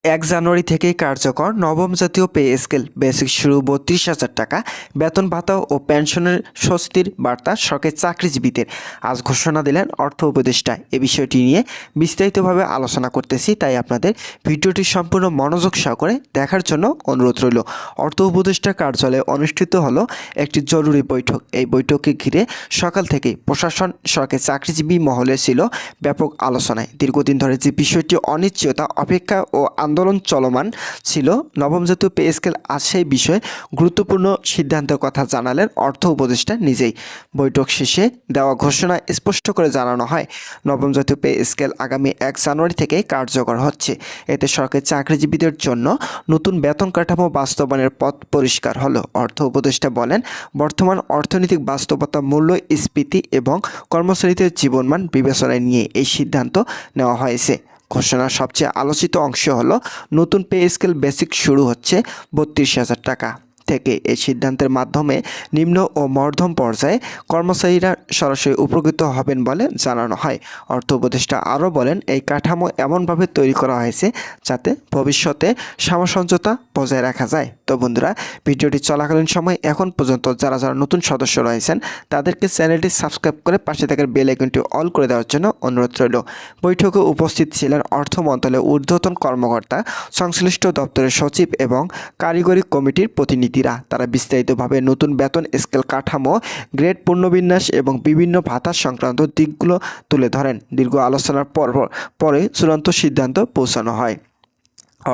জানুয়ারি থেকেই কার্যকর নবম জাতীয় পে স্কেল। বেসিক শুরু ৩২,০০০ টাকা। বেতন ভাতা ও পেনশনের স্বস্তির বার্তা সরকারি চাকরিজীবীদের। আজ ঘোষণা দিলেন অর্থ উপদেষ্টা। এ বিষয়টি নিয়ে বিস্তারিতভাবে আলোচনা করতেছি, তাই আপনাদের ভিডিওটি সম্পূর্ণ মনোযোগ সহকারে দেখার জন্য অনুরোধ রইল। অর্থ উপদেষ্টা কার্যালয়ে অনুষ্ঠিত হলো একটি জরুরি বৈঠক। এই বৈঠককে ঘিরে সকাল থেকেই প্রশাসন, সরকারি চাকরিজীবী মহলে ছিল ব্যাপক আলোচনায়। দীর্ঘদিন ধরে যে বিষয়টি অনিশ্চয়তা, অপেক্ষা ও আন্দোলন চলমান ছিল, নবম জাতীয় পে স্কেল আজ সেই বিষয়ে গুরুত্বপূর্ণ সিদ্ধান্তের কথা জানালেন অর্থ উপদেষ্টা নিজেই। বৈঠক শেষে দেওয়া ঘোষণা স্পষ্ট করে জানানো হয়, নবম জাতীয় পে স্কেল আগামী ১ জানুয়ারি থেকে কার্যকর হচ্ছে। এতে সরকারি চাকরিজীবীদের জন্য নতুন বেতন কাঠামো বাস্তবায়নের পথ পরিষ্কার হলো। অর্থ উপদেষ্টা বলেন, বর্তমান অর্থনৈতিক বাস্তবতা, মূল্যস্ফীতি এবং কর্মচারীদের জীবনমান বিবেচনায় নিয়ে এই সিদ্ধান্ত নেওয়া হয়েছে। ঘোষণার সবচেয়ে আলোচিত অংশ হলো নতুন পে স্কেল। বেসিক শুরু হচ্ছে ৩২,০০০ টাকা থেকে। এই সিদ্ধান্তের মাধ্যমে নিম্ন ও মধ্যম পর্যায়ে কর্মচারীরা সরাসরি উপকৃত হবেন বলে জানানো হয়। অর্থ উপদেষ্টা আরও বলেন, এই কাঠামো এমনভাবে তৈরি করা হয়েছে যাতে ভবিষ্যতে সামঞ্জস্যতা বজায় রাখা যায়। তো বন্ধুরা, ভিডিওটি চলাকালীন সময় এখন পর্যন্ত যারা যারা নতুন সদস্য রয়েছেন তাদেরকে চ্যানেলটি সাবস্ক্রাইব করে পাশে থাকার বেল আইকনটি অল করে দেওয়ার জন্য অনুরোধ রইল। বৈঠকে উপস্থিত ছিলেন অর্থ মন্ত্রণালয়ের ঊর্ধ্বতন কর্মকর্তা, সংশ্লিষ্ট দপ্তরের সচিব এবং কারিগরি কমিটির প্রতিনিধিরা। তারা বিস্তারিতভাবে নতুন বেতন স্কেল কাঠামো, গ্রেড পুনর্বিন্যাস এবং বিভিন্ন ভাতা সংক্রান্ত দিকগুলো তুলে ধরেন। দীর্ঘ আলোচনার পরে চূড়ান্ত সিদ্ধান্ত পৌঁছানো হয়।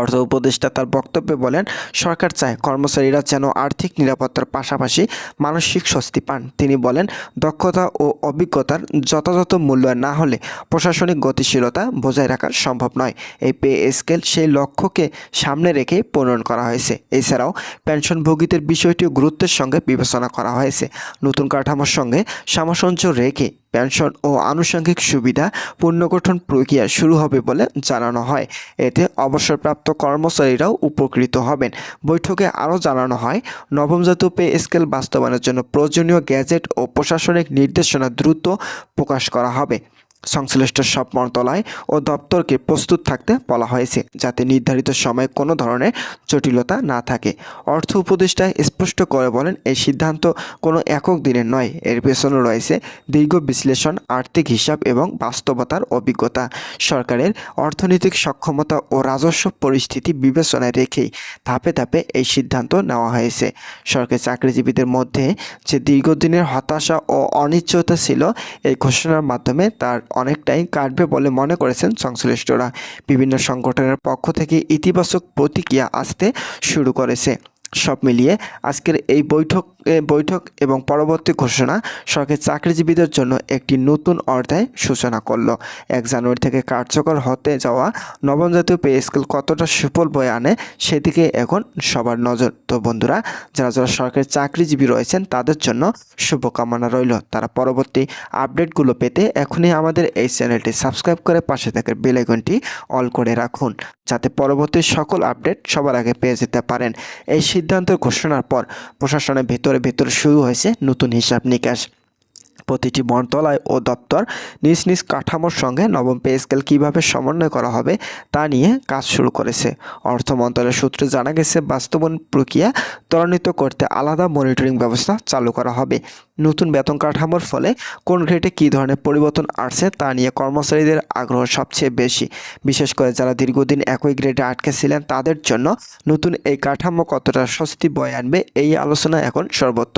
অর্থ উপদেষ্টা তার বক্তব্যে বলেন, সরকার চায় কর্মচারীরা যেন আর্থিক নিরাপত্তার পাশাপাশি মানসিক স্বস্তি পান। তিনি বলেন, দক্ষতা ও অভিজ্ঞতার যথাযথ মূল্যায়ন না হলে প্রশাসনিক গতিশীলতা বজায় রাখা সম্ভব নয়। এই পে স্কেল সেই লক্ষ্যকে সামনে রেখে প্রণয়ন করা হয়েছে। এছাড়াও পেনশনভোগীদের বিষয়টিও গুরুত্বের সঙ্গে বিবেচনা করা হয়েছে। নতুন কাঠামোর সঙ্গে সামঞ্জস্য রেখে পেনশন ও আনুষঙ্গিক সুবিধা পুনর্গঠন প্রক্রিয়া শুরু হবে বলে জানানো হয়। এতে অবসরপ্রাপ্ত কর্মচারীরাও উপকৃত হবেন। বৈঠকে আরও জানানো হয়, নবম জাতীয় পে স্কেল বাস্তবায়নের জন্য প্রয়োজনীয় গ্যাজেট ও প্রশাসনিক নির্দেশনা দ্রুত প্রকাশ করা হবে। সংশ্লিষ্ট সব মন্ত্রণালয় ও দপ্তরকে প্রস্তুত থাকতে বলা হয়েছে, যাতে নির্ধারিত সময়ে কোনো ধরনের জটিলতা না থাকে। অর্থ উপদেষ্টা স্পষ্ট করে বলেন, এই সিদ্ধান্ত কোনো একক দিনের নয়, এর পেছনে রয়েছে দীর্ঘ বিশ্লেষণ, আর্থিক হিসাব এবং বাস্তবতার অভিজ্ঞতা। সরকারের অর্থনৈতিক সক্ষমতা ও রাজস্ব পরিস্থিতি বিবেচনায় রেখেই ধাপে ধাপে এই সিদ্ধান্ত নেওয়া হয়েছে। সরকারি চাকরিজীবীদের মধ্যে যে দীর্ঘদিনের হতাশা ও অনিশ্চয়তা ছিল, এই ঘোষণার মাধ্যমে তার অনেকটাই কাটবে বলে মনে করেছেন সংশ্লিষ্টরা। বিভিন্ন সংগঠনের পক্ষ থেকে ইতিবাচক প্রতিক্রিয়া আসতে শুরু করেছে। সব মিলিয়ে আজকের এই বৈঠক এবং পরবর্তী ঘোষণা সরকারি চাকরিজীবীদের জন্য একটি নতুন অধ্যায় সূচনা করলো। ১ জানুয়ারি থেকে কার্যকর হতে যাওয়া নবম জাতীয় পে স্কেল কতটা সুফল বয়ে আনে সেদিকে এখন সবার নজর। তো বন্ধুরা, যারা যারা সরকারি চাকরিজীবী রয়েছেন তাদের জন্য শুভকামনা রইল। তারা পরবর্তী আপডেটগুলো পেতে এখনই আমাদের এই চ্যানেলটি সাবস্ক্রাইব করে পাশে থাকার বেল আইকনটি অল করে রাখুন, যাতে পরবর্তী সকল আপডেট সবার আগে পেয়ে যেতে পারেন। এই সিদ্ধান্তের ঘোষণার পর প্রশাসনের ভেতরে শুরু হয়েছে নতুন হিসাব নিকাশ। প্রতিটি মন্ত্রণালয় ও দপ্তর নিজ নিজ কাঠামোর সঙ্গে নবম পে স্কেল কীভাবে সমন্বয় করা হবে তা নিয়ে কাজ শুরু করেছে। অর্থ মন্ত্রণালয়ের সূত্রে জানা গেছে, বাস্তবায়ন প্রক্রিয়া ত্বরান্বিত করতে আলাদা মনিটরিং ব্যবস্থা চালু করা হবে। নতুন বেতন কাঠামোর ফলে কোন গ্রেডে কী ধরনের পরিবর্তন আসছে তা নিয়ে কর্মচারীদের আগ্রহ সবচেয়ে বেশি। বিশেষ করে যারা দীর্ঘদিন একই গ্রেডে আটকে ছিলেন তাদের জন্য নতুন এই কাঠামো কতটা স্বস্তি বয়ে আনবে, এই আলোচনা এখন সর্বত্র।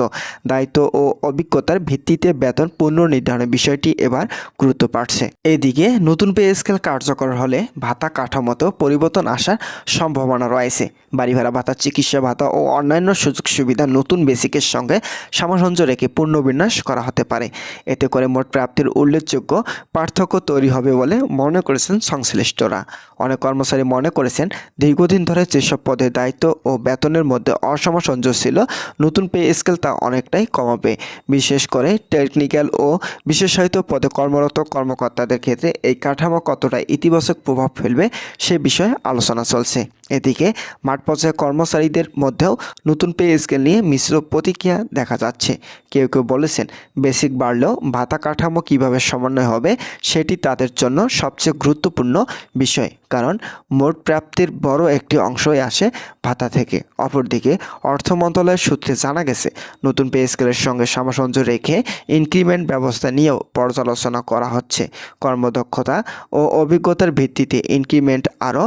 দায়িত্ব ও অভিজ্ঞতার ভিত্তিতে বেতন পুনর্নির্ধারণের বিষয়টি এবার গুরুত্ব পাচ্ছে। এদিকে নতুন পে স্কেল কার্যকর হলে ভাতা কাঠামোতেও পরিবর্তন আসার সম্ভাবনা রয়েছে। বাড়ি ভাড়া ভাতা, চিকিৎসা ভাতা ও অন্যান্য সুযোগ সুবিধা নতুন বেসিকের সঙ্গে সামঞ্জস্য রেখে পুনর্বিন্যাস করা হতে পারে। এতে করে মোট প্রাপ্তির উল্লেখযোগ্য পার্থক্য তৈরি হবে বলে মনে করেছেন সংশ্লিষ্টরা। অনেক কর্মচারী মনে করেছেন, দীর্ঘদিন ধরে যেসব পদের দায়িত্ব ও বেতনের মধ্যে অসামঞ্জস্য ছিল, নতুন পে স্কেল তা অনেকটাই কমাবে। বিশেষ করে টেকনিক্যাল ও বিশেষায়িত পদে কর্মরত কর্মকর্তাদের ক্ষেত্রে এই কাঠামো কতটা ইতিবাচক প্রভাব ফেলবে সে বিষয়ে আলোচনা চলছে। এদিকে মাঠ পর্যায়ে কর্মচারীদের মধ্যেও নতুন পে স্কেল নিয়ে মিশ্র প্রতিক্রিয়া দেখা যাচ্ছে। কেউ কেউ বলেছেন, বেসিক বাড়লেও ভাতা কাঠামো কিভাবে সমন্বয় হবে সেটি তাদের জন্য সবচেয়ে গুরুত্বপূর্ণ বিষয়, কারণ মোট প্রাপ্তির বড় একটি অংশই আসে ভাতা থেকে। অপরদিকে অর্থ মন্ত্রণালয়ের সূত্রে জানা গেছে, নতুন পে স্কেলের সঙ্গে সামঞ্জস্য রেখে ইনক্রিমেন্ট ব্যবস্থা নিয়েও পর্যালোচনা করা হচ্ছে। কর্মদক্ষতা ও অভিজ্ঞতার ভিত্তিতে ইনক্রিমেন্ট আরও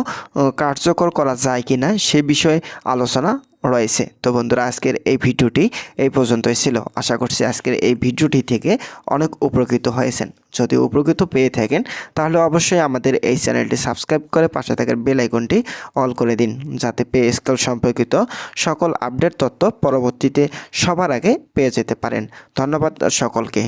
কার্যকর করা যায় কিনা সে বিষয়ে আলোচনা রয়েছে। তো বন্ধুরা, আজকের এই ভিডিওটি এই পর্যন্তই ছিল। আশা করছি আজকের এই ভিডিওটি থেকে অনেক উপকৃত হয়েছেন। যদি উপকৃত পেয়ে থাকেন তাহলে অবশ্যই আমাদের এই চ্যানেলটি সাবস্ক্রাইব করে পাশে থাকার বেল আইকনটি অল করে দিন, যাতে পে স্কেল সম্পর্কিত সকল আপডেট তথ্য পরবর্তীতে সবার আগে পেয়ে যেতে পারেন। ধন্যবাদ সকলকে।